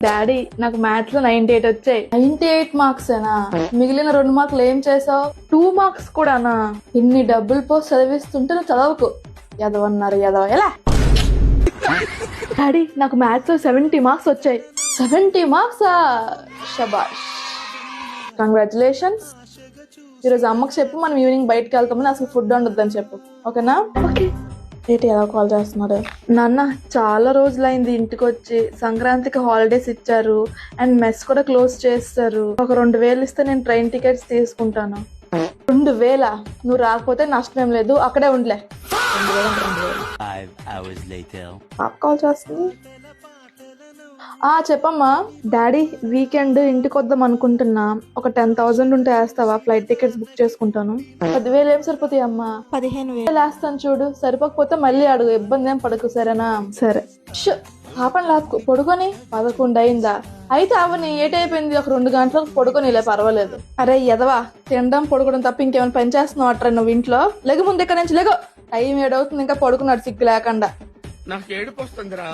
Daddy నాకు maths లో 98 వచ్చాయి. 98 మార్క్స్ ఏనా? మిగిలిన 2 మార్కులు ఏం చేసావు? 2 మార్క్స్ కూడానా? ఇన్ని డబ్బులు పోసి చదివిస్తుంటే నువ్వు చదవకు. ఎదవన్నారు ఎదవ ఎలా? డాడీ నాకు మ్యాథ్స్ లో 70 మార్క్స్ వచ్చాయి. 70 మార్క్సా? శబాష్, కంగ్రాచులేషన్స్. ఈరోజు అమ్మకి చెప్పు మనం ఈవినింగ్ బయటకు వెళ్తామని, అసలు ఫుడ్ ఉండొద్దని చెప్పు, ఓకేనా? ఓకే. ఏంటి ఎలా కాల్ చేస్తున్నారు? నాన్న చాలా రోజులైంది ఇంటికి వచ్చి. సంక్రాంతికి హాలిడేస్ ఇచ్చారు అండ్ మెస్ కూడా క్లోజ్ చేస్తారు. ఒక 2000 ఇస్తే నేను ట్రైన్ టికెట్స్ తీసుకుంటాను. 2000? నువ్వు రాకపోతే నష్టం ఏం లేదు, అక్కడే ఉండలే. 2000. పాప కాల్ చేస్తుంది. చెప్పమ్మా. డాడీ వీకెండ్ ఇంటికి వద్దాం అనుకుంటున్నా. ఒక 10,000 ఉంటే వేస్తావా? ఫ్లైట్ టికెట్స్ బుక్ చేసుకుంటాను. 10,000 ఏం సరిపోతాయి అమ్మా? 15,000 వేస్తాను చూడు. సరిపోకపోతే మళ్ళీ అడుగు, ఇబ్బంది ఏం పడకు, సరేనా? సరే. పాపని లాక్కు, పడుకొని. 11 అయిందా? అయితే అవని ఏటైపోయింది, ఒక 2 గంటలకు పడుకొని ఇలా పర్వాలేదు. అరే ఎదవా, తినడం పడుకోవడం తప్ప ఇంకేమైనా పని చేస్తున్నావు అట్రా నువ్వు ఇంట్లో? లెగు ముందు ఇక్కడ నుంచి, లెగో. టైం 7 అవుతుంది, ఇంకా పడుకున్నాడు సిగ్గు లేకుండా. నాకు ఏడుపు వస్తుందిరా.